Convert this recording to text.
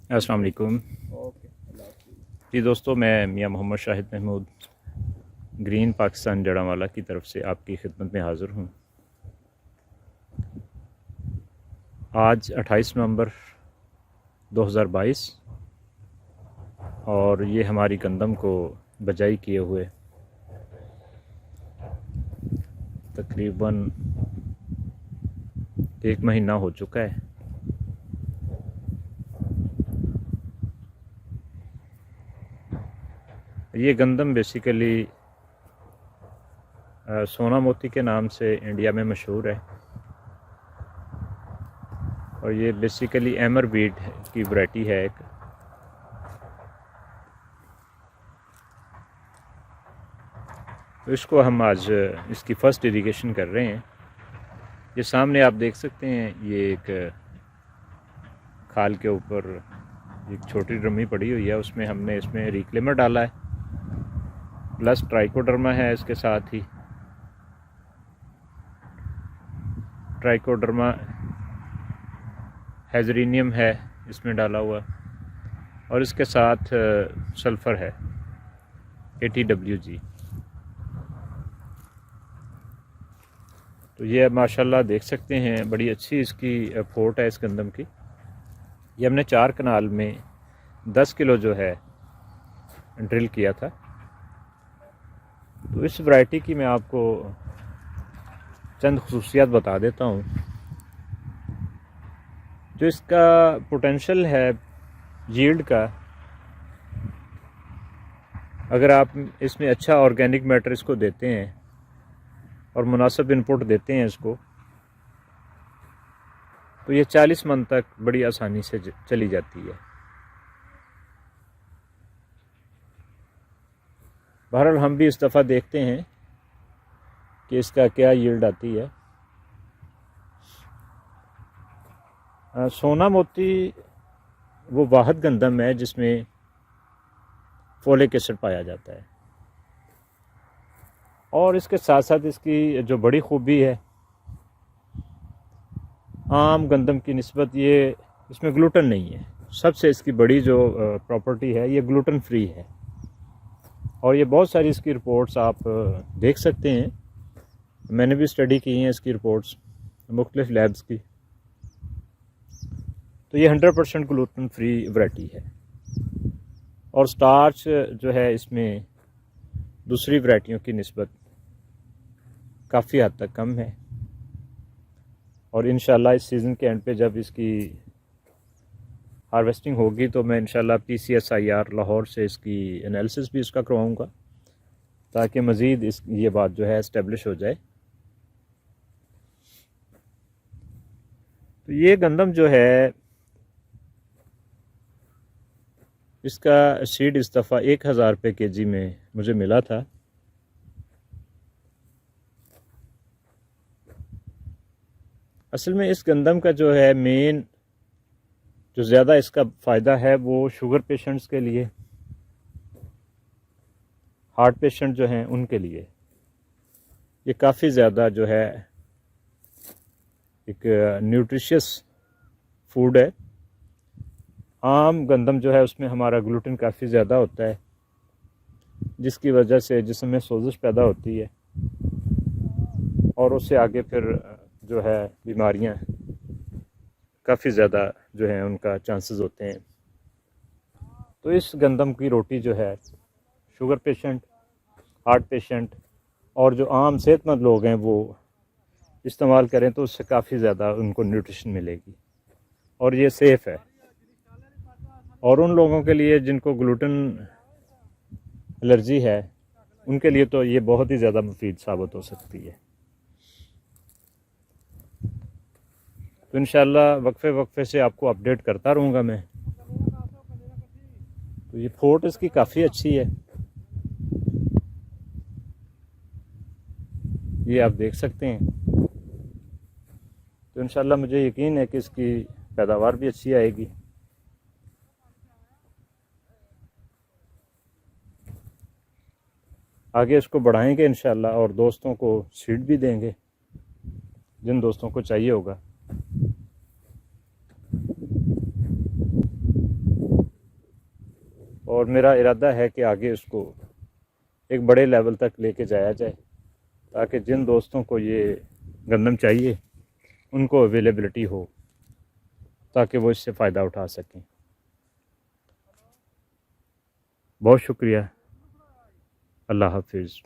अस्सलाम वालेकुम। ओके, अल्लाह हाफ़िज़। जी दोस्तों, मैं मियां मोहम्मद शाहिद महमूद ग्रीन पाकिस्तान जड़ावाला की तरफ से आपकी खिदमत में हाज़िर हूँ। आज 28 नवंबर 2022 और ये हमारी गंदम को बजाई किए हुए तकरीबन 1 महीना हो चुका है। ये गंदम बेसिकली सोना मोती के नाम से इंडिया में मशहूर है और ये बेसिकली एमर बीट की वैरायटी है एक। तो इसको हम आज इसकी फ़र्स्ट इरिगेशन कर रहे हैं। ये सामने आप देख सकते हैं, ये एक खाल के ऊपर एक छोटी ड्रमी पड़ी हुई है, उसमें हमने इसमें रिक्लेमर डाला है, प्लस ट्राइकोडर्मा है इसके साथ ही। ट्राइकोडर्मा हेजरीनियम है इसमें डाला हुआ और इसके साथ सल्फ़र है ATWG। तो ये माशाल्लाह देख सकते हैं, बड़ी अच्छी इसकी फोट है इस गंदम की। ये हमने 4 कनाल में 10 किलो जो है ड्रिल किया था। तो इस वैरायटी की मैं आपको चंद खसूसियात बता देता हूँ। जो इसका पोटेंशल है यील्ड का, अगर आप इसमें अच्छा ऑर्गेनिक मैटर इसको देते हैं और मुनासिब इनपुट देते हैं इसको, तो ये 40 मन तक बड़ी आसानी से चली जाती है। बहरहाल हम भी इस दफ़ा देखते हैं कि इसका क्या यील्ड आती है। सोना मोती वो वाहिद गंदम है जिसमें फोलिक एसिड पाया जाता है और इसके साथ साथ इसकी जो बड़ी खूबी है आम गंदम की निस्बत, ये इसमें ग्लूटन नहीं है। सबसे इसकी बड़ी जो प्रॉपर्टी है, ये ग्लूटन फ्री है और ये बहुत सारी इसकी रिपोर्ट्स आप देख सकते हैं। मैंने भी स्टडी की हैं इसकी रिपोर्ट्स मुख्तलिफ लैब्स की। तो ये 100% ग्लूटन फ्री वैरायटी है और स्टार्च जो है इसमें दूसरी वैरायटियों की निस्बत काफ़ी हद तक कम है और इंशाल्लाह इस सीज़न के एंड पे जब इसकी हार्वेस्टिंग होगी तो मैं इंशाल्लाह PCSIR लाहौर से इसकी एनालिसिस भी इसका करवाऊँगा ताकि मज़ीद ये बात जो है इस्टेब्लिश हो जाए। तो ये गंदम जो है, इसका सीड इस दफ़ा 1000 रुपये kg में मुझे मिला था। असल में इस गंदम का जो है मेन जो ज़्यादा इसका फ़ायदा है वो शुगर पेशेंट्स के लिए, हार्ट पेशेंट जो हैं उनके लिए ये काफ़ी ज़्यादा जो है एक न्यूट्रिशियस फूड है। आम गंदम जो है उसमें हमारा ग्लूटेन काफ़ी ज़्यादा होता है जिसकी वजह से जिस्म में सोजिश पैदा होती है और उससे आगे फिर जो है बीमारियां काफ़ी ज़्यादा जो है उनका चांसेस होते हैं। तो इस गंदम की रोटी जो है शुगर पेशेंट, हार्ट पेशेंट और जो आम सेहतमंद लोग हैं वो इस्तेमाल करें तो उससे काफ़ी ज़्यादा उनको न्यूट्रिशन मिलेगी और ये सेफ़ है। और उन लोगों के लिए जिनको ग्लूटेन एलर्जी है उनके लिए तो ये बहुत ही ज़्यादा मुफीद साबित हो सकती है। तो इंशाल्लाह वक्फे वक्फे से आपको अपडेट करता रहूँगा मैं। तो ये फोट इसकी काफ़ी अच्छी है, ये आप देख सकते हैं। तो इंशाल्लाह मुझे यकीन है कि इसकी पैदावार भी अच्छी आएगी। आगे इसको बढ़ाएंगे इंशाल्लाह और दोस्तों को सीड भी देंगे जिन दोस्तों को चाहिए होगा। और मेरा इरादा है कि आगे इसको एक बड़े लेवल तक लेके जाया जाए, ताकि जिन दोस्तों को ये गंदम चाहिए उनको अवेलेबिलिटी हो, ताकि वो इससे फ़ायदा उठा सकें। बहुत शुक्रिया। अल्लाह हाफिज़।